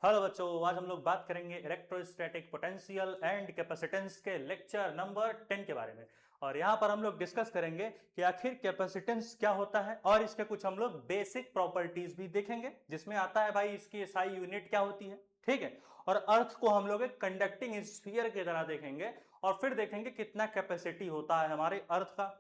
Hello बच्चों, आज हम लोग बात करेंगे इलेक्ट्रोस्टैटिक पोटेंशियल एंड कैपेसिटेंस के लेक्चर नंबर 10 के बारे में। और यहाँ पर हम लोग डिस्कस करेंगे कि आखिर कैपेसिटेंस क्या होता है और इसके कुछ हम लोग बेसिक प्रॉपर्टीज भी देखेंगे, जिसमें आता है भाई इसकी एसआई यूनिट क्या होती है, ठीक है। और अर्थ को हम लोग एक कंडक्टिंग स्फीयर की तरह देखेंगे और फिर देखेंगे कितना कैपेसिटी होता है हमारे अर्थ का।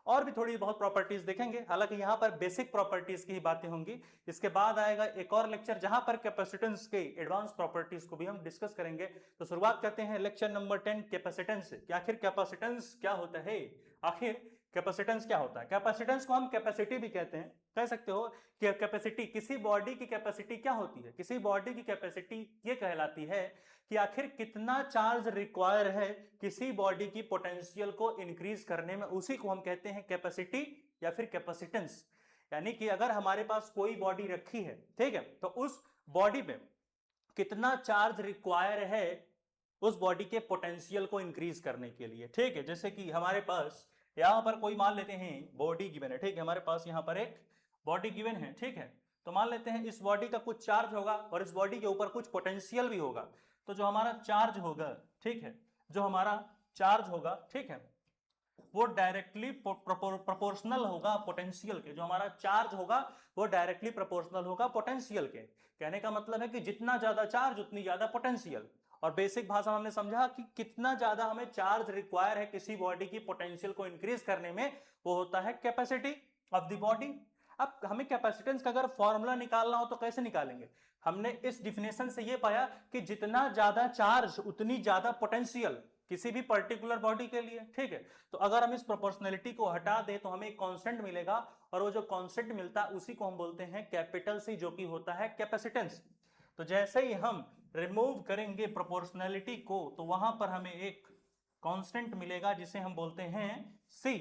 और भी थोड़ी बहुत प्रॉपर्टीज देखेंगे, हालांकि यहाँ पर बेसिक प्रॉपर्टीज की ही बातें होंगी। इसके बाद आएगा एक और लेक्चर जहां पर कैपेसिटेंस के एडवांस प्रॉपर्टीज को भी हम डिस्कस करेंगे। तो शुरुआत करते हैं लेक्चर नंबर 10 कैपेसिटेंस से कि आखिर कैपेसिटेंस क्या होता है। आखिर कैपेसिटेंस क्या होता है? कैपेसिटेंस को हम कैपेसिटी भी कहते हैं, कह सकते हो कि कैपेसिटी, किसी बॉडी की कैपेसिटी क्या होती है? किसी बॉडी की कैपेसिटी ये कहलाती है कि आखिर कितना चार्ज रिक्वायर है किसी बॉडी की पोटेंशियल को इंक्रीज करने में, उसी को हम कहते हैं कैपेसिटी या फिर कैपेसिटेंस। यानी कि अगर हमारे पास कोई बॉडी रखी है, ठीक है, तो उस बॉडी में कितना चार्ज रिक्वायर है उस बॉडी के पोटेंशियल को इंक्रीज करने के लिए, ठीक है। जैसे कि हमारे पास यहां पर कोई मान लेते हैं बॉडी गिवन है, ठीक है, हमारे पास यहां पर एक बॉडी गिवन है, ठीक है। तो मान लेते हैं इस बॉडी का कुछ चार्ज होगा और इस बॉडी के ऊपर कुछ पोटेंशियल भी होगा। तो जो हमारा चार्ज होगा, ठीक है, जो हमारा चार्ज होगा, ठीक है, वो डायरेक्टली प्रोपोर्शनल होगा पोटेंशियल के। जो हमारा चार्ज होगा वो डायरेक्टली प्रोपोर्शनल होगा पोटेंशियल के। कहने का मतलब है कि जितना ज्यादा चार्ज उतनी ज्यादा पोटेंशियल। और बेसिक भाषा में हमने समझा कि कितना ज्यादा हमें चार्ज रिक्वायर है किसी बॉडी की पोटेंशियल को इंक्रीज करने में, वो होता है कैपेसिटी ऑफ द बॉडी। अब हमें कैपेसिटेंस का अगर फॉर्मूला निकालना हो तो कैसे निकालेंगे? हमने इस डिफिनेशन से ये पाया कि जितना ज्यादा चार्ज उतनी ज्यादा पोटेंशियल किसी भी पर्टिकुलर बॉडी के लिए, ठीक है। तो अगर हम इस प्रोपोर्शनलिटी को हटा दें तो हमें एक कांस्टेंट मिलेगा और वो जो कांस्टेंट मिलता है उसी को हम बोलते हैं कैपिटल सी, जो कि होता है कैपेसिटेंस। तो जैसे ही हम रिमूव करेंगे प्रोपोर्शनलिटी को तो वहां पर हमें एक कांस्टेंट मिलेगा जिसे हम बोलते हैं सी,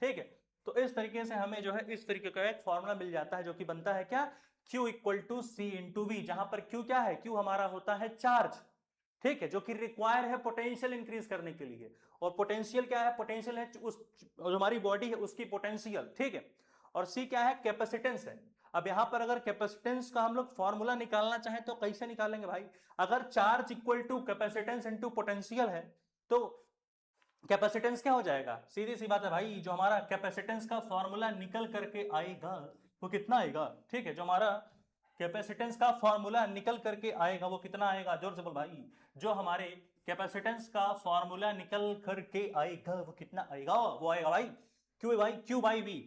ठीक है। तो इस तरीके से हमें जो है इस तरीके का एक फॉर्मूला मिल जाता है जो कि बनता है क्या? Q equal to C into V, जहां पर Q क्या है? Q हमारा होता है चार्ज, ठीक है, जो कि रिक्वायर है पोटेंशियल इंक्रीज करने के लिए। और पोटेंशियल क्या है? पोटेंशियल है उस जो हमारी बॉडी है उसकी पोटेंशियल, ठीक है। और सी क्या है? कैपेसिटेंस है। अब यहां पर अगर कैपेसिटेंस का हम लोग फॉर्मूला निकालना चाहें तो कैसे निकालेंगे भाई? अगर charge equal to capacitance into potential है तो कैपेसिटेंस क्या हो जाएगा? सीधी सी बात है भाई, जो हमारा कैपेसिटेंस का फॉर्मूला निकल करके आएगा वो कितना आएगा? ठीक है, जो हमारा कैपेसिटेंस का फॉर्मूला निकल करके आएगा वो कितना आएगा? जोर से बोल भाई। जो हमारे कैपेसिटेंस का फॉर्मूला निकल करके आएगा वो कितना आएगा? वो आएगा भाई क्यू बाई वी।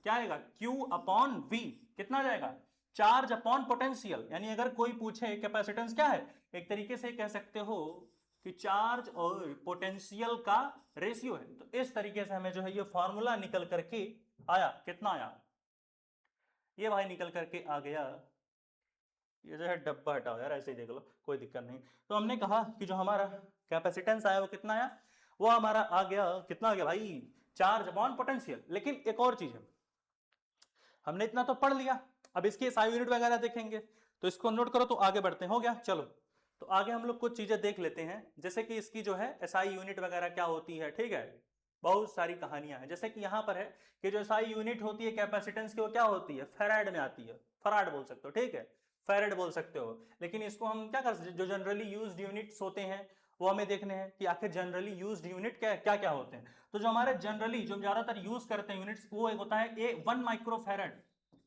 क्या आएगा? Q upon V. कितना आ जाएगा? Charge upon potential. यानी अगर कोई पूछे कैपेसिटेंस क्या है, एक तरीके से कह सकते हो कि चार्ज और पोटेंशियल का रेशियो है। तो इस तरीके से हमें जो है ये फॉर्मूला निकल करके आया। कितना आया? ये भाई निकल करके आ गया। ये जो है डब्बा हटाओ यार, ऐसे ही देख लो, कोई दिक्कत नहीं। तो हमने कहा कि जो हमारा कैपेसिटेंस आया वो कितना आया? वो हमारा आ गया, कितना आ गया भाई? Charge upon potential. लेकिन एक और चीज है, हमने इतना तो पढ़ लिया, अब इसकी एसआई यूनिट वगैरह देखेंगे, तो इसको नोट करो तो आगे बढ़ते हैं। हो गया, चलो। तो आगे हम लोग कुछ चीजें देख लेते हैं, जैसे कि इसकी जो है एसआई यूनिट वगैरह क्या होती है, ठीक है। बहुत सारी कहानियां हैं, जैसे कि यहां पर है कि जो एसआई यूनिट होती है कैपेसिटेंस की वो क्या होती है? फैराड में आती है। फराड बोल सकते हो, ठीक है, फैराड बोल सकते हो। लेकिन इसको हम क्या कर सकते, जो जनरली यूज्ड यूनिट्स होते हैं वो हमें देखने हैं कि आखिर जनरली यूज्ड यूनिट क्या क्या क्या होते हैं। तो जो हमारे जनरली जो ज्यादातर यूज करते हैं यूनिट्स, वो एक होता है ए 1 माइक्रोफैरड।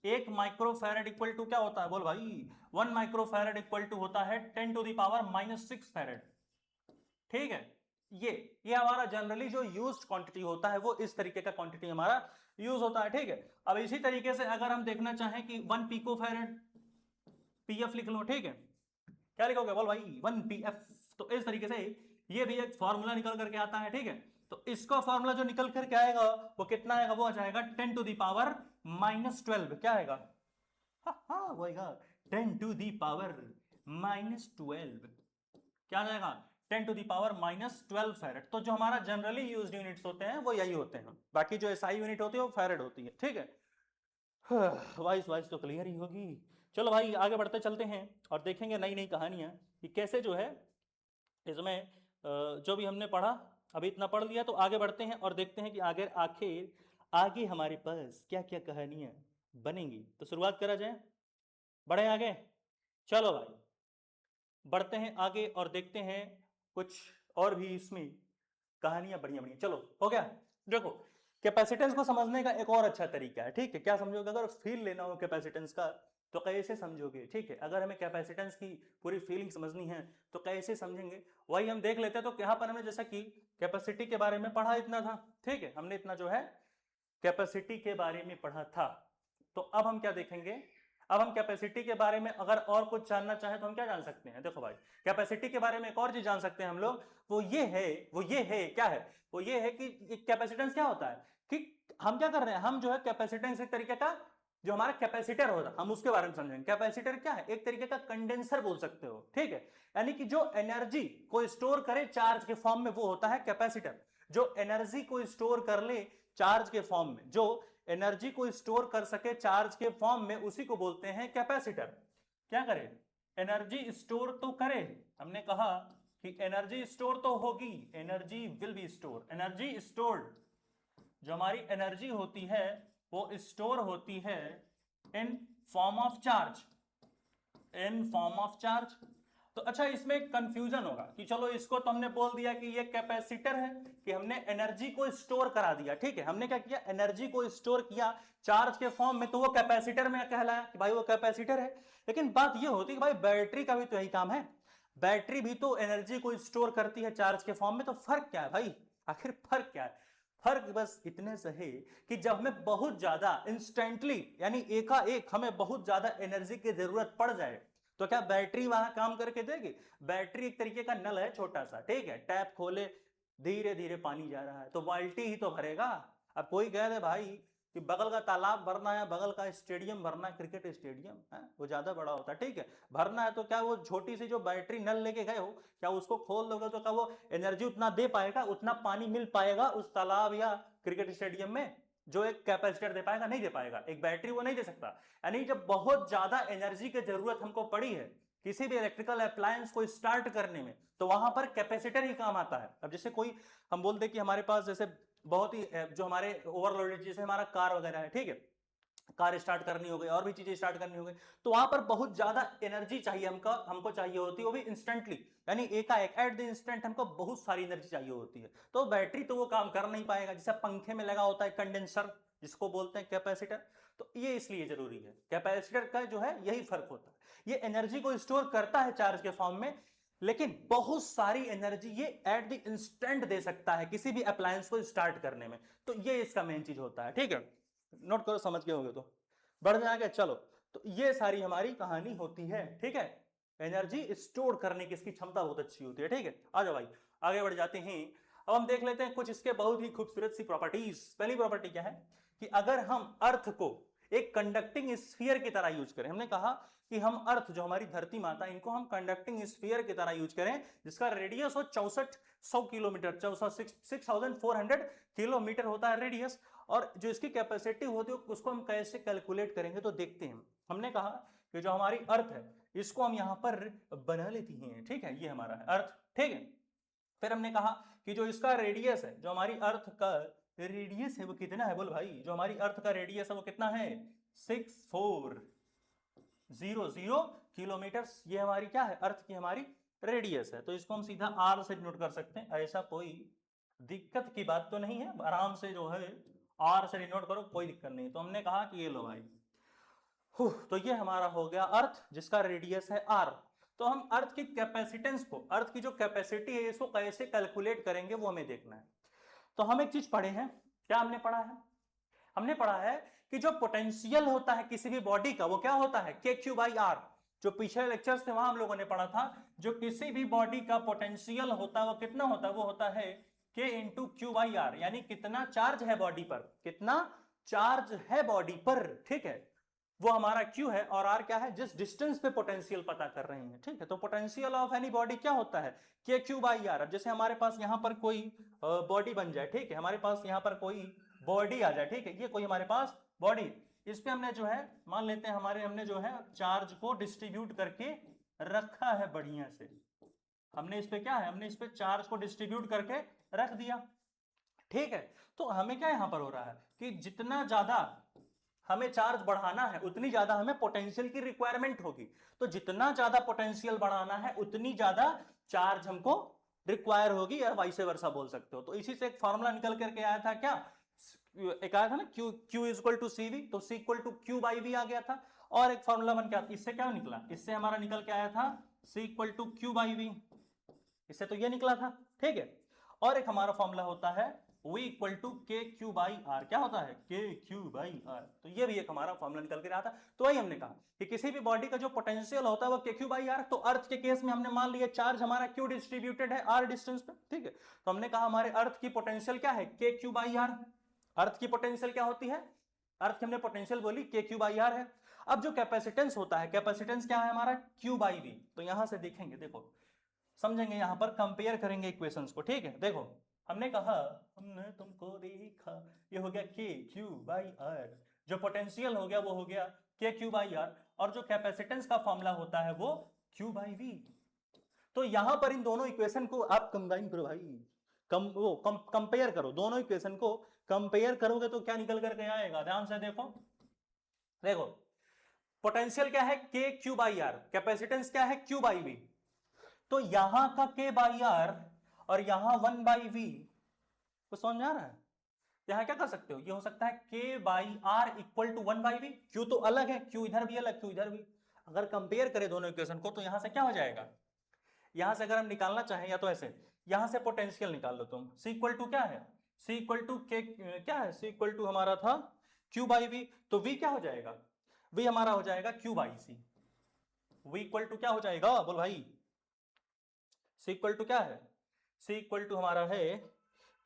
1 माइक्रोफैरड इक्वल टू क्या होता है? बोल भाई। 1 माइक्रोफैरड इक्वल टू होता है 10 टू द पावर -6 फैरड, ठीक है। ये हमारा जनरली जो यूज्ड क्वांटिटी होता है वो इस तरीके का क्वांटिटी हमारा यूज होता है, ठीक है। अब इसी तरीके से अगर हम देखना चाहें कि 1 पिकोफैरड, पीएफ लिख लो, ठीक है। क्या लिखोगे? बोल भाई 1 पीएफ। तो इस तरीके से ये भी एक फॉर्मूला निकल करके आता है, ठीक है। तो इसका फॉर्मूला जो निकल करके आएगा वो कितना आएगा? वो आ जाएगा 10 टू द पावर -12। क्या आएगा? वो आएगा 10 टू द पावर -12। क्या आ जाएगा? 10 टू द पावर -12 फैरड। तो जो हमारा जनरली यूज्ड यूनिट्स होते हैं वो यही होते हैं, बाकी जो एसआई यूनिट होती है वो फैरड होती है, ठीक है। वाइस वाइस तो क्लियर ही होगी। चलो भाई आगे बढ़ते चलते हैं और देखेंगे नई नई कहानियां कि कैसे जो है इसमें जो भी हमने पढ़ा, अभी इतना पढ़ लिया, तो आगे बढ़ते हैं और देखते हैं कि आखिर आगे हमारे पास क्या क्या कहानियां बनेंगी। तो शुरुआत करा जाए, बढ़े आगे। चलो भाई। बढ़ते हैं आगे और देखते हैं कुछ और भी इसमें कहानियां बढ़िया बढ़िया। चलो हो गया। देखो कैपेसिटेंस को समझने का एक और अच्छा तरीका है, ठीक है। क्या समझोगे? अगर फील लेना हो कैपेसिटेंस का तो कैसे समझोगे, ठीक है। अगर हमें कैपेसिटेंस की पूरी फीलिंग समझनी है तो कैसे समझेंगे, वही हम देख लेते हैं। तो यहाँ पर हमने जैसा कि कैपेसिटी के बारे में पढ़ा इतना था, ठीक है, हमने इतना जो है कैपेसिटी के बारे में पढ़ा था। तो अब हम क्या देखेंगे, अब हम कैपेसिटी के बारे में अगर और कुछ जानना चाहें तो हम क्या जान सकते हैं। देखो भाई कैपेसिटी के बारे में एक और चीज जान सकते हैं हम लोग, वो ये है क्या है, वो ये है कि कैपेसिटेंस क्या होता है, कि हम क्या कर रहे हैं, हम जो है कैपेसिटेंस एक तरीके का जो हमारा कैपेसिटर होता है हम उसके बारे में समझेंगे। कैपेसिटर क्या है, एक तरीके का कंडेंसर बोल सकते हो, ठीक है। यानी कि जो एनर्जी को स्टोर करे चार्ज के फॉर्म में वो होता है कैपेसिटर। जो एनर्जी को स्टोर कर ले चार्ज के फॉर्म में, जो एनर्जी को स्टोर कर सके चार्ज के फॉर्म में, उसी को बोलते हैं कैपेसिटर। क्या करे, एनर्जी स्टोर तो करे, हमने कहा कि एनर्जी स्टोर तो होगी, energy will be store, energy stored, जो हमारी एनर्जी होती है वो स्टोर होती है in form of charge, in form of charge. तो अच्छा इसमें कंफ्यूजन होगा कि चलो इसको तो हमने बोल दिया कि ये कैपेसिटर है, कि हमने एनर्जी को स्टोर करा दिया, ठीक है, हमने क्या किया, एनर्जी को स्टोर किया चार्ज के फॉर्म में, तो वो कैपेसिटर में कहलाया कि भाई वो कैपेसिटर है। लेकिन बात ये होती है कि भाई बैटरी का भी तो यही काम है, बैटरी भी तो एनर्जी को स्टोर करती है चार्ज के फॉर्म में। तो फर्क क्या है भाई, आखिर फर्क क्या है? फर्क बस इतने से है कि जब हमें बहुत ज्यादा इंस्टेंटली यानी एकाएक हमें बहुत ज्यादा एनर्जी की जरूरत पड़ जाए तो क्या बैटरी वहां काम करके देगी? बैटरी एक तरीके का नल है छोटा सा, ठीक है, टैप खोले धीरे धीरे पानी जा रहा है तो बाल्टी ही तो भरेगा। अब कोई कह दे भाई कि बगल का तालाब भरना है, बगल का स्टेडियम भरना है, क्रिकेट स्टेडियम है वो ज्यादा बड़ा होता है, ठीक है, भरना है, तो क्या वो छोटी सी जो बैटरी नल लेके गए हो, क्या उसको खोल दोगे तो क्या वो एनर्जी उतना दे पाएगा, उतना पानी मिल पाएगा उस तालाब या क्रिकेट स्टेडियम में जो एक कैपेसिटर दे पाएगा? नहीं दे पाएगा, एक बैटरी वो नहीं दे सकता। यानी जब बहुत ज्यादा एनर्जी की जरूरत हमको पड़ी है किसी भी इलेक्ट्रिकल अप्लायंस को स्टार्ट करने में, तो वहां पर कैपेसिटर ही काम आता है। अब जैसे कोई हम बोल दे कि हमारे पास जैसे बहुत ही जो हमारे ओवरलोडेड, जैसे हमारा कार वगैरह है, ठीक है, कार स्टार्ट करनी हो गई और भी चीजें स्टार्ट करनी हो गई, तो वहां पर बहुत ज्यादा एनर्जी चाहिए हमको चाहिए होती है, वो भी इंस्टेंटली, यानी एकाएक एट द इंस्टेंट हमको बहुत सारी एनर्जी चाहिए होती है। तो बैटरी तो वो काम कर नहीं पाएगा, जैसे पंखे में लगा होता है कंडेंसर जिसको बोलते हैं कैपेसिटर। तो ये इसलिए जरूरी है, कैपेसिटर का जो है यही फर्क होता है, ये एनर्जी को स्टोर करता है चार्ज के फॉर्म में, लेकिन बहुत सारी एनर्जी ये एट द इंस्टेंट दे सकता है किसी भी अप्लायंस को स्टार्ट करने में। तो ये इसका मेन चीज होता है, ठीक है, नोट करो, समझ गए होगे तो बढ़ जाएगा। चलो तो ये सारी हमारी कहानी होती है, ठीक है, एनर्जी स्टोर करने की इसकी क्षमता बहुत अच्छी होती है, ठीक है। आ जाओ भाई आगे बढ़ जाते हैं। अब हम देख लेते हैं कुछ इसके बहुत ही खूबसूरत सी प्रॉपर्टीज। पहली प्रॉपर्टी क्या है कि अगर हम अर्थ को एक कंडक्टिंग स्फीयर की तरह यूज करें, हमने कहा कि हम अर्थ जो हमारी धरती माता इनको हम कंडक्टिंग स्फीयर की तरह यूज करें जिसका रेडियस हो 6400 किलोमीटर, 6400 किलोमीटर होता है रेडियस, और जो इसकी कैपेसिटी होती है उसको हम कैसे कैलकुलेट करेंगे तो देखते हैं। हमने कहा कि जो हमारी अर्थ है इसको हम यहां पर बना लेती हैं, ठीक है, ये हमारा है अर्थ, ठीक है। फिर हमने कहा कि जो इसका रेडियस है, जो हमारी अर्थ का रेडियस है वो कितना है, बोल भाई, जो हमारी अर्थ का रेडियस है वो कितना है, 6400 किलोमीटर, ये हमारी क्या है, अर्थ की हमारी रेडियस है। तो इसको हम सीधा आर से नोट कर सकते हैं, ऐसा कोई दिक्कत की बात तो नहीं है, आराम से जो है आर से डिनोट करो, कोई दिक्कत नहीं। तो हमने कहा कि ये लो भाई, तो ये हमारा हो गया अर्थ जिसका रेडियस है आर। तो हम अर्थ की कैपेसिटेंस को, अर्थ की जो कैपेसिटी है इसको कैसे कैलकुलेट करेंगे वो हमें देखना है। तो हम एक चीज पढ़े हैं, क्या हमने पढ़ा है, हमने पढ़ा है कि जो पोटेंशियल होता है किसी भी बॉडी का वो क्या होता है, के क्यू बाई आर। जो पिछले लेक्चर्स थे वहां हम लोगों ने पढ़ा था जो किसी भी बॉडी का पोटेंशियल होता है वो कितना होता है, वो होता है के इंटू क्यू बाई आर, यानी कितना चार्ज है बॉडी पर, कितना चार्ज है बॉडी पर, ठीक है, वो हमारा क्यू है, और आर क्या है, जिस डिस्टेंस पे पोटेंशियल पता कर रहे हैं, ठीक है। तो पोटेंशियल ऑफ एनी बॉडी क्या होता है, के क्यू बाई आर। अब जैसे हमारे पास यहां पर कोई बॉडी बन जाए, ठीक है, हमारे पास यहां पर कोई बॉडी आ जाए, ठीक है, ये कोई हमारे पास बॉडी, इस पे हमने जो है मान लेते हैं हमने जो है चार्ज को डिस्ट्रीब्यूट करके रखा है बढ़िया से, हमने इस पे क्या है, हमने इस पे चार्ज को डिस्ट्रीब्यूट करके रख दिया, ठीक है। तो हमें क्या यहां पर हो रहा है कि जितना ज्यादा हमें चार्ज बढ़ाना है उतनी ज्यादा हमें पोटेंशियल की रिक्वायरमेंट होगी। तो जितना ज्यादा पोटेंशियल बढ़ाना है उतनी ज्यादा चार्ज हमको रिक्वायर होगी, या वाइस वर्सा बोल सकते हो। तो इसी से एक फॉर्मूला निकल करके आया था क्या, एक आया था ना Q equal to C V, तो C equal to Q by V आ गया था। और एक फॉर्मूला बन गया, इससे क्या निकला, इससे हमारा निकल के आया था C equal to Q by V, इससे तो ये निकला था, ठीक है। और एक हमारा फॉर्मूला होता है V इक्वल टू के क्यू बाई आर, क्या होता है के क्यू बाई आर, तो ये भी एक हमारा फॉर्मूला निकल के रहा था। तो वही हमने कहा कि किसी भी बॉडी का जो पोटेंशियल होता है वो के क्यू बाई आर, तो अर्थ के केस में हमने मान लिया चार्ज हमारा क्यू डिस्ट्रीब्यूटेड है आर डिस्टेंस पे, ठीक है। तो हमने कहा हमारे अर्थ की पोटेंशियल क्या है, के क्यू बाई आर। अर्थ की पोटेंशियल क्या होती है, अर्थ की हमने पोटेंशियल बोली के क्यू बाई आर है। अब जो कैपेसिटेंस होता है, कैपेसिटेंस क्या है हमारा क्यू बाई वी, तो यहां से देखेंगे, देखो समझेंगे, यहां पर कंपेयर करेंगे इक्वेशंस को, ठीक है। देखो हमने कहा हमने तुमको देखा, ये हो गया के क्यू बाई आर, जो पोटेंशियल हो गया वो हो गया के क्यू बाई आर, और जो कैपेसिटेंस का फॉर्मूला होता है वो क्यू बाई वी। तो यहां पर इन दोनों इक्वेशन को आप कंबाइन करो भाई, कंपेयर करो, दोनों इक्वेशन को कंपेयर करोगे तो क्या निकल करके आएगा, ध्यान से देखो। देखो पोटेंशियल क्या है के क्यू बाई आर, कैपेसिटेंस क्या है क्यू बाई वी। तो यहां का के बाई आर और यहां 1 बाई वी को समझ में आ रहा है। यहां क्या कर सकते हो, ये हो सकता है के by R equal to 1 by V, Q तो अलग है, क्यू इधर भी अलग, क्यू इधर भी। अगर कंपेयर करें दोनों इक्वेशन को तो यहां से क्या हो जाएगा, यहां से अगर हम निकालना चाहें या तो ऐसे, यहां से पोटेंशियल निकाल लो तुम, सी इक्वल टू क्या है, सी इक्वल टू के क्या है, सी इक्वल टू हमारा था क्यू बाई वी, तो वी क्या हो जाएगा, वी हमारा हो जाएगा Q by C. V equal to क्या हो जाएगा बोल भाई, सी इक्वल टू क्या है, सी इक्वल टू हमारा है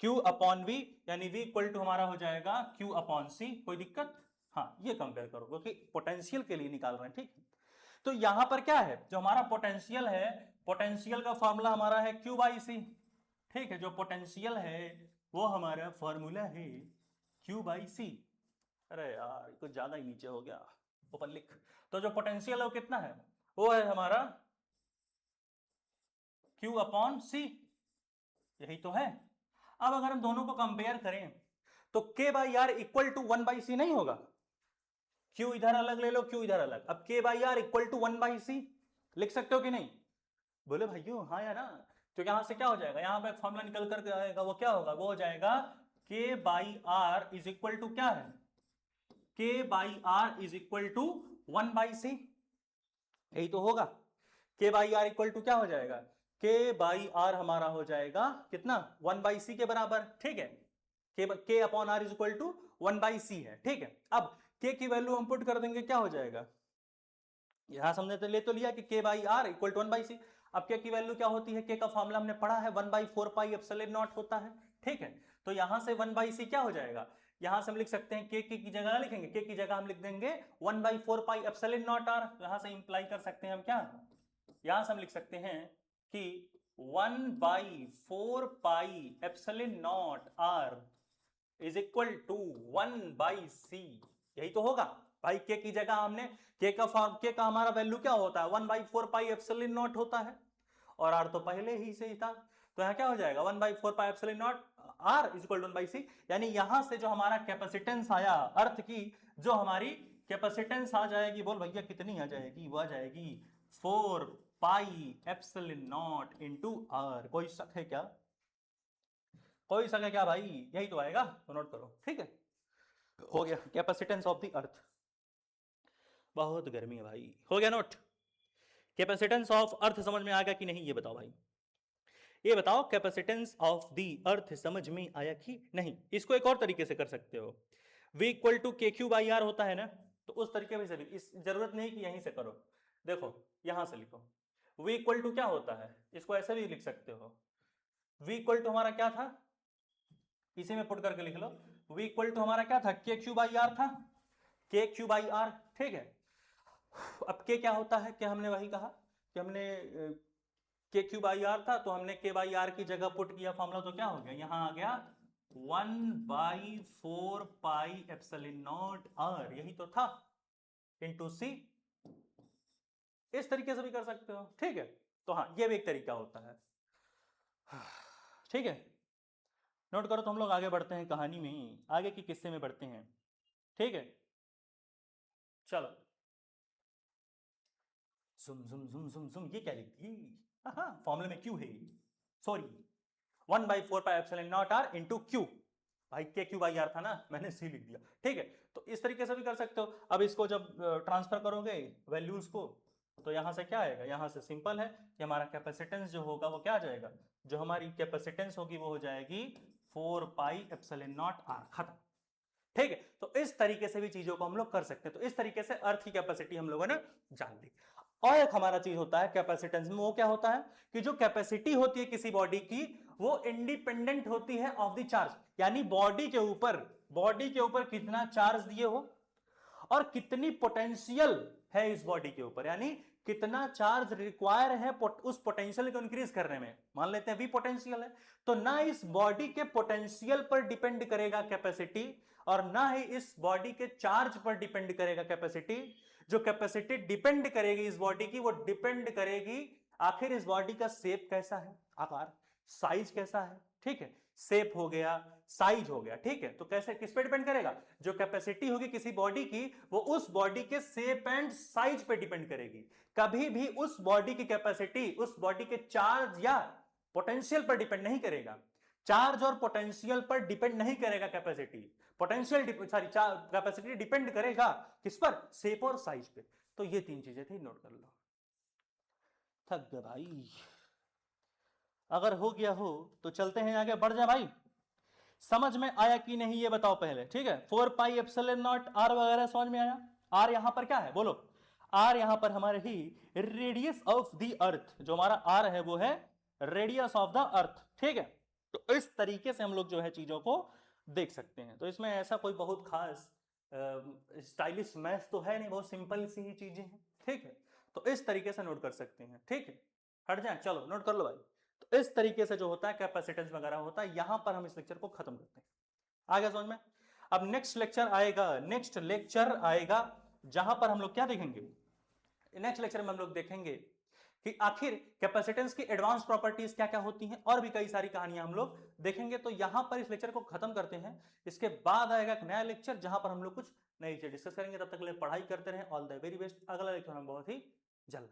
Q अपॉन V, यानी V इक्वल टू हमारा हो जाएगा Q अपॉन C। कोई दिक्कत, हाँ ये कंपेयर करो क्योंकि पोटेंशियल के लिए निकाल रहे हैं, ठीक है। तो यहां पर क्या है, जो हमारा पोटेंशियल है, पोटेंशियल का फॉर्मूला हमारा है Q बाई सी, ठीक है। जो पोटेंशियल है वो हमारा फॉर्मूला है Q बाई सी। अरे यार कुछ ज्यादा ही नीचे हो गया, ऊपर लिख। तो जो पोटेंशियल है वो कितना है, वो है हमारा Q अपॉन सी, यही तो है। अब अगर हम दोनों को कंपेयर करें तो K by R equal to 1 by C नहीं होगा, Q इधर अलग ले लो, Q इधर अलग, अब K by R equal to 1 by C लिख सकते हो कि नहीं, बोले भाइयों हाँ या ना। तो यहां से क्या हो जाएगा, यहां पे फॉर्मूला निकल कर आएगा, वो क्या होगा, वो हो जाएगा K by R is equal to क्या है, K by R is equal to 1 by C, यही तो होगा। K by R equal to क्या हो जाएगा, K बाई आर हमारा हो जाएगा कितना, 1 बाई सी के बराबर, ठीक है। K upon R is equal to 1 by C है, ठीक है। अब K की वैल्यू हम पुट कर देंगे, क्या हो जाएगा, यहां समझे तो ले तो लिया कि K by R equal to 1 by C. अब K की वैल्यू क्या होती है, K का फॉर्मूला हमने पढ़ा है 1 बाई 4 पाई एप्सिलॉन नॉट होता है, ठीक है। तो यहां से 1 बाई सी क्या हो जाएगा, यहां से हम लिख सकते हैं K की जगह लिखेंगे, K की जगह हम लिख देंगे 1 by 4 pi epsilon not R. यहां से इंप्लाई कर सकते हैं हम क्या, यहां से हम लिख सकते हैं कि 1 by 4 pi epsilon not R is equal to 1 by C, यही तो होगा भाई। के की जगह हमने के का फॉर्म, के का हमारा वैल्यू क्या होता है 1 बाई 4 पाई एप्सिलॉन नॉट होता है, और आर तो पहले ही से ही था, तो यहाँ क्या हो जाएगा 1 by 4 pi epsilon not R is equal to 1 by C. यानी यहां से जो हमारा कैपेसिटेंस आया अर्थ की, जो हमारी कैपेसिटेंस आ जाएगी, बोल भैया कितनी आ जाएगी, वो आ जाएगी 4 pi epsilon naught into R. कोई शक है क्या, कोई शक है क्या भाई, यही तो आएगा, तो नोट करो, ठीक है। हो गया कैपेसिटेंस ऑफ द अर्थ, बहुत गर्मी है भाई, हो गया नोट। कैपेसिटेंस ऑफ अर्थ समझ में आ गया कि नहीं, ये बताओ भाई, ये बताओ कैपेसिटेंस ऑफ द अर्थ समझ में आया कि नहीं। इसको एक और तरीके से कर सकते हो, V इक्वल टू के क्यू बाई आर होता है ना, तो उस तरीके से भी, इस जरूरत नहीं कि यहीं से करो, देखो यहां से लिखो। V इक्वल टू क्या होता है, इसको ऐसे भी लिख सकते हो, V इक्वल टू हमारा क्या था, इसी में पुट करके लिख लो। V इक्वल टू हमारा क्या था, के क्यू बाई आर था, के क्यू बाई आर, ठीक है। अब के क्या होता है, क्या हमने वही कहा कि हमने के क्यू बाई आर था, तो हमने के बाई आर की जगह पुट किया फॉर्मूला, तो क्या हो गया, यहां आ गया 1 by 4 pi epsilon not R, यही तो था, इनटू सी। इस तरीके से भी कर सकते हो, ठीक है। तो हाँ ये भी एक तरीका होता है, ठीक है। नोट करो, तो हम लोग आगे बढ़ते हैं कहानी में, आगे की किस्से में बढ़ते हैं, ठीक है। चलो जुम जुम जुम जुम जुम, ये क्या लिख दी? हाँ, फॉर्मूले में क्यू है, सॉरी 1/4πε0r इंटू क्यू, भाई के क्यू बाई आर था ना, मैंने सी लिख दिया, ठीक है। तो इस तरीके से भी कर सकते हो। अब इसको जब ट्रांसफर करोगे वैल्यूज को, तो यहां से क्या आएगा, यहां से सिंपल है कि हमारा कैपेसिटेंस जो होगा वो क्या आ जाएगा, जो हमारी कैपेसिटेंस होगी वो हो जाएगी 4πε0r, खत्म, ठीक है। तो इस तरीके से भी चीजों को हम लोग कर सकते हैं। तो इस तरीके से अर्थ की कैपेसिटी हम लोगों ने जान ली। और एक हमारा चीज होता है कैपेसिटेंस में, वो क्या होता है कि जो कैपेसिटी होती है किसी बॉडी की, वो इंडिपेंडेंट होती है ऑफ द चार्ज, यानी बॉडी के ऊपर कितना चार्ज दिए हो और कितनी पोटेंशियल है इस बॉडी के ऊपर, यानी कितना चार्ज रिक्वायर है उस पोटेंशियल को इंक्रीज करने में। मान लेते हैं वी पोटेंशियल है, तो ना इस बॉडी के पोटेंशियल पर डिपेंड करेगा कैपेसिटी, और ना ही इस बॉडी के चार्ज पर डिपेंड करेगा कैपेसिटी। जो कैपेसिटी डिपेंड करेगी इस बॉडी की, वो डिपेंड करेगी आखिर इस बॉडी का शेप कैसा है, आकार, साइज कैसा है, ठीक है। शेप हो गया, साइज हो गया, ठीक है। तो कैसे, किस पे डिपेंड करेगा, जो कैपेसिटी होगी किसी बॉडी की, वो उस बॉडी के शेप एंड साइज पे डिपेंड करेगी। कभी भी उस बॉडी की कैपेसिटी उस बॉडी के चार्ज या पोटेंशियल पर डिपेंड नहीं करेगा। चार्ज और पोटेंशियल पर डिपेंड नहीं करेगा कैपेसिटी, कैपेसिटी डिपेंड करेगा किस पर, शेप और साइज पे। तो ये तीन चीजें थी, नोट कर लो। थक गए भाई, अगर हो गया हो तो चलते हैं आगे, बढ़ जाए भाई। समझ में आया कि नहीं ये बताओ पहले, ठीक है। 4πε0 r वगैरह समझ में आया। r यहां पर क्या है बोलो, r यहां पर हमारे ही रेडियस ऑफ द अर्थ, जो हमारा r है वो है रेडियस ऑफ द अर्थ, ठीक है। तो इस तरीके से हम लोग जो है चीजों को देख सकते हैं। तो इसमें ऐसा कोई बहुत खास स्टाइलिश मैथ तो है नहीं, बहुत सिंपल सी ही चीजें हैं, ठीक है। तो इस तरीके से नोट कर सकते हैं, ठीक है। हट जाए, चलो नोट कर लो भाई। तो इस तरीके से जो होता है कैपेसिटेंस वगैरह होता है। यहां पर हम इस लेक्चर को खत्म करते हैं, आगे समझ में। अब नेक्स्ट लेक्चर आएगा जहां पर हम लोग क्या देखेंगे, नेक्स्ट लेक्चर में हम लोग देखेंगे कि आखिर कैपेसिटेंस की एडवांस प्रॉपर्टीज क्या क्या होती हैं, और भी कई सारी कहानियां हम लोग देखेंगे। तो यहां पर इस लेक्चर को खत्म करते हैं। इसके बाद आएगा एक नया लेक्चर जहां पर हम लोग कुछ नई चीजें डिस्कस करेंगे। तब तक के लिए पढ़ाई करते रहें। All the very best. अगला लेक्चर हम बहुत ही जल्द